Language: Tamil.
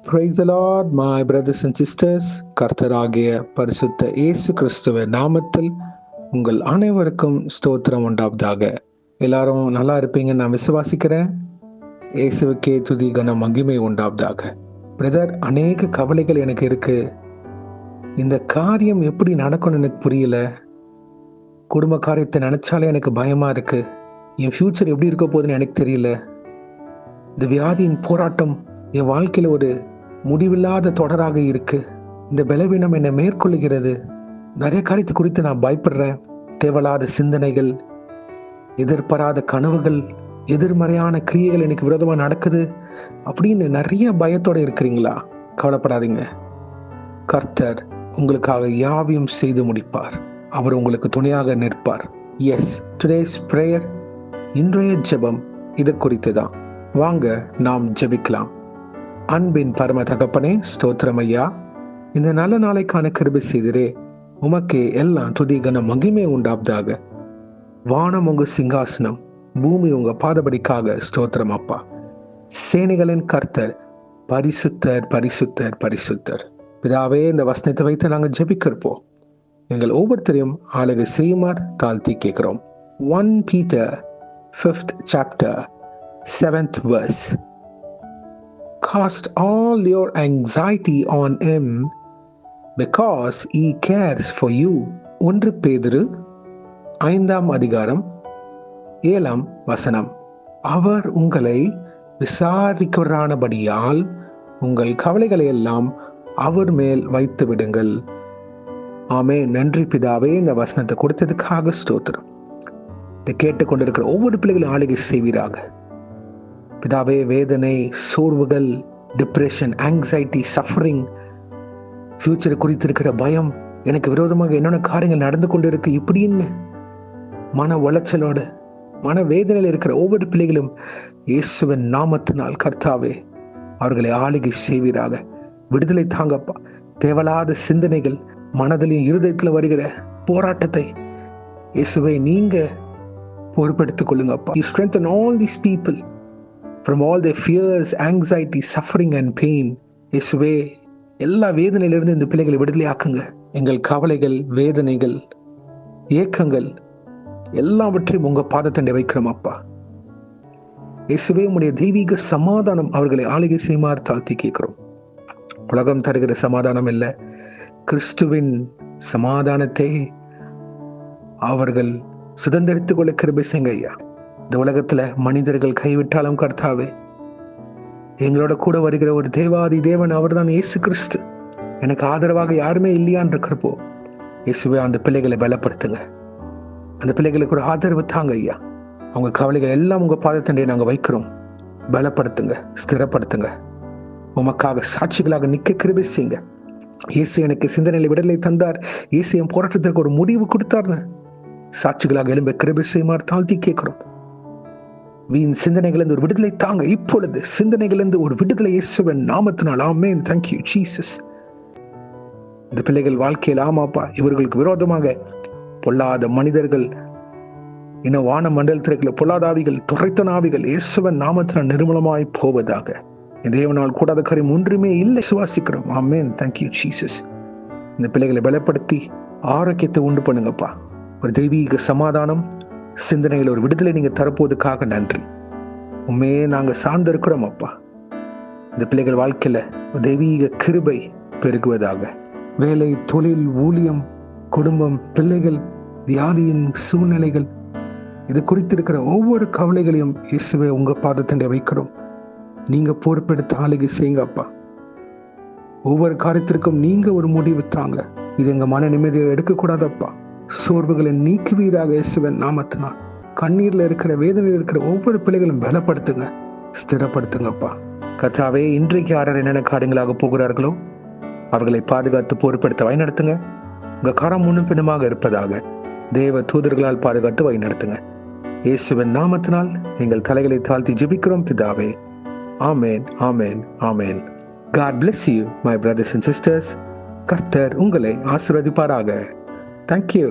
Praise the Lord, my brothers and sisters. கர்த்தராகிய பரிசுத்த இயேசு கிறிஸ்துவின் நாமத்தில் உங்கள் அனைவருக்கும் ஸ்தோத்திரம் உண்டாவதாக. எல்லாரும் நல்லா இருப்பீங்கன்னு நான் விசுவாசிக்கிறேன். இயேசுவுக்கே துதி கன மகிமை உண்டாவதாக. பிரதர், அநேக கவலைகள் எனக்கு இருக்கு. இந்த காரியம் எப்படி நடக்கும்னு எனக்கு புரியல. குடும்ப காரியத்தை நினைச்சாலே எனக்கு பயமா இருக்கு. என் ஃபியூச்சர் எப்படி இருக்க போகுதுன்னு எனக்கு தெரியல. இந்த வியாதியின் போராட்டம் என் வாழ்க்கையில ஒரு முடிவில்லாத தொடராக இருக்கு. இந்த பலவீனம் என்னை மேற்கொள்ளுகிறது. நிறைய காரியத்தை குறித்து நான் பயப்படுறேன். தேவையில்லாத சிந்தனைகள், எதிர்பாராத கனவுகள், எதிர்மறையான கிரியைகள் எனக்கு விரோதமாக நடக்குது அப்படின்னு நிறைய பயத்தோட இருக்கிறீங்களா? கவலைப்படாதீங்க. கர்த்தர் உங்களுக்காக யாவையும் செய்து முடிப்பார். அவர் உங்களுக்கு துணையாக நிற்பார். எஸ், டுடேஸ் பிரேயர், இன்றைய ஜெபம் இது குறித்து தான். வாங்க நாம் ஜெபிக்கலாம். அன்பின் பரம தகப்பனே, ஸ்தோத்திரம் ஐயா. இந்த நல்ல நாளைக்கான கிருபை செய்திரே. உமக்கே எல்லாம் துதி கன மகிமை உண்டாவதாக. வானம் உங்க சிங்காசனம், பூமி உங்க பாதபடிக்காக. ஸ்தோத்திரம் அப்பா. சேனைகளின் கர்த்தர் பரிசுத்தர், பரிசுத்தர், பரிசுத்தர். பிதாவே, இந்த வசனத்தை வைத்து நாங்கள் ஜெபிக்கிறப்போம். எங்கள் ஒவ்வொருத்தரையும் ஆளுகை செய்யுமாறு தாழ்த்தி கேட்கிறோம். 1 Peter 5th chapter 7th verse. Cast all your anxiety on him because he cares for you. 1 பேதுரு 5ஆம் அதிகாரம் 7ஆம் வசனம். அவர் உங்களை விசாரிக்கிறபடியால் உங்கள் கவலைகளை எல்லாம் அவர் மேல் வைத்து விடுங்கள். ஆமே. நன்றி பிதாவே, இந்த வசனத்தை கொடுத்ததுக்காக ஸ்தோத்திரம். இதை கேட்டுக்கொண்டிருக்கிற ஒவ்வொரு பிள்ளைகளும் ஆளுகை செய்வீராக. பிதாவே, வேதனை, சோர்வுகள், டிப்ரெஷன், ஆங்ஸைட்டி, சஃபரிங், ஃபியூச்சர் குறித்து இருக்கிற பயம், எனக்கு விரோதமாக என்னென்ன காரியங்கள் நடந்து கொண்டு இருக்கு இப்படின்னு மன உளைச்சலோடு, மன வேதனையில் இருக்கிற ஒவ்வொரு பிள்ளைகளும் இயேசுவின் நாமத்தினால் கர்த்தாவே அவர்களை ஆளுகை செய்வீராக. விடுதலை தாங்கப்பா. தேவையில்லாத சிந்தனைகள், மனதிலையும் இருதயத்தில் வருகிற போராட்டத்தை இயேசுவை நீங்க பொறுப்பெடுத்துக் கொள்ளுங்கப்பா. You strengthen all these people from all their fears, anxiety, suffering and pain. இயேசுவே, எல்லா வேதனையிலிருந்து இந்த பிள்ளைகளை விடுதலை ஆக்குங்க. எங்கள் கவலைகள், வேதனைகள், ஏக்கங்கள் எல்லாவற்றையும் உங்க பாதத்தண்டை வைக்கிறோம் அப்பா. இயேசுவே, உம்முடைய தெய்வீக சமாதானம் அவர்களை ஆளுகை செய்யுமாறு தாழ்த்தி கேட்கிறோம். உலகம் தருகிற சமாதானம் இல்லை, கிறிஸ்துவின் சமாதானத்தை அவர்கள் சுதந்திரித்துக் கொள்ள கிருபை செய்யுங்க ஐயா. இந்த உலகத்துல மனிதர்கள் கைவிட்டாலும் கர்த்தாவே, எங்களோட கூட வருகிற ஒரு தேவாதி தேவன் அவர்தான் இயேசு கிறிஸ்து. எனக்கு ஆதரவாக யாருமே இல்லையான்னு இருக்கிறப்போ இயேசுவே, அந்த பிள்ளைகளை பலப்படுத்துங்க. அந்த பிள்ளைகளுக்கு ஒரு ஆதரவு தாங்க ஐயா. அவங்க கவலைகள் எல்லாம் உங்க பாதத்தண்டையை நாங்க வைக்கிறோம். பலப்படுத்துங்க, ஸ்திரப்படுத்துங்க. உமக்காக சாட்சிகளாக நிக்க கிருபை செய்யுங்க. இயேசு எனக்கு சிந்தனையில விடுதலை தந்தார், இயேசு என் போராட்டத்திற்கு ஒரு முடிவு கொடுத்தார்னு சாட்சிகளாக எழும்ப கிருபை செய்யுமாறு தாழ்த்தி கேட்கிறோம். வீண் சிந்தனைகளிலிருந்து ஒரு விடுதலை தாங்க. இப்பொழுது சிந்தனைகளிலிருந்து ஒரு விடுதலை இயேசுவின் நாமத்தினால். ஆமென். Thank you Jesus. இந்த பிள்ளைகள் வாழ்க்கையில் ஆமாப்பா, இவர்களுக்கு விரோதமாக பொல்லாத மனிதர்கள், இன்னும் வான மண்டலத்திற்குள்ள பொல்லாதாவிகள், துரைத்த ஆவிகள் இயேசுவின் நாமத்தினால் நிர்மூலமாய் போவதாக. தேவனால் கூடாத காரியம் ஒன்றுமே இல்லை விசுவாசிக்கிறோம். ஆமென். Thank you Jesus. இந்த பிள்ளைகளை பலப்படுத்தி ஆரோக்கியத்தை உண்டு பண்ணுங்கப்பா. ஒரு தெய்வீக சமாதானம், சிந்தனைகள், ஒரு விடுதலை நீங்க தரப்போதுக்காக நன்றி. உண்மையே நாங்க சார்ந்து இருக்கிறோம் அப்பா. இந்த பிள்ளைகள் வாழ்க்கையில தெய்வீக கிருபை பெருகுவதாக. வேலை, தொழில், ஊழியம், குடும்பம், பிள்ளைகள், வியாதியின் சூழ்நிலைகள், இது குறித்து இருக்கிற ஒவ்வொரு கவலைகளையும் இயேசுவே உங்க பாதத்தண்டை வைக்கிறோம். நீங்க பொறுப்பெடுத்து ஆளுகை செய்யுங்க அப்பா. ஒவ்வொரு காரியத்திற்கும் நீங்க ஒரு முடிவு தாங்க. இது எங்க மன நிம்மதியை எடுக்கக்கூடாதப்பா. சோர்வுகளை நீக்குவீராக இயேசுவின் நாமத்தினால். கண்ணீர்ல இருக்கிற, வேதனையில் இருக்கிற ஒவ்வொரு பிள்ளைகளும் பலப்படுத்துங்க, ஸ்திரப்படுத்துங்கப்பா. கர்த்தாவே, இன்றைக்கு யார் என்னென்ன காரியங்களாக போகிறார்களோ அவர்களை பாதுகாத்து பொறுப்படுத்த வழிநடத்துங்க. உங்க கரம் முன்னும் பின்னுமாக இருப்பதாக. தேவ தூதர்களால் பாதுகாத்து வழிநடத்துங்க. இயேசுவின் நாமத்தினால் எங்கள் தலைகளை தாழ்த்தி ஜெபிக்கிறோம் பிதாவே. ஆமென், ஆமென், ஆமென். God bless you, my brothers and sisters. கர்த்தர் உங்களை ஆசீர்வதிப்பாராக. Thank you.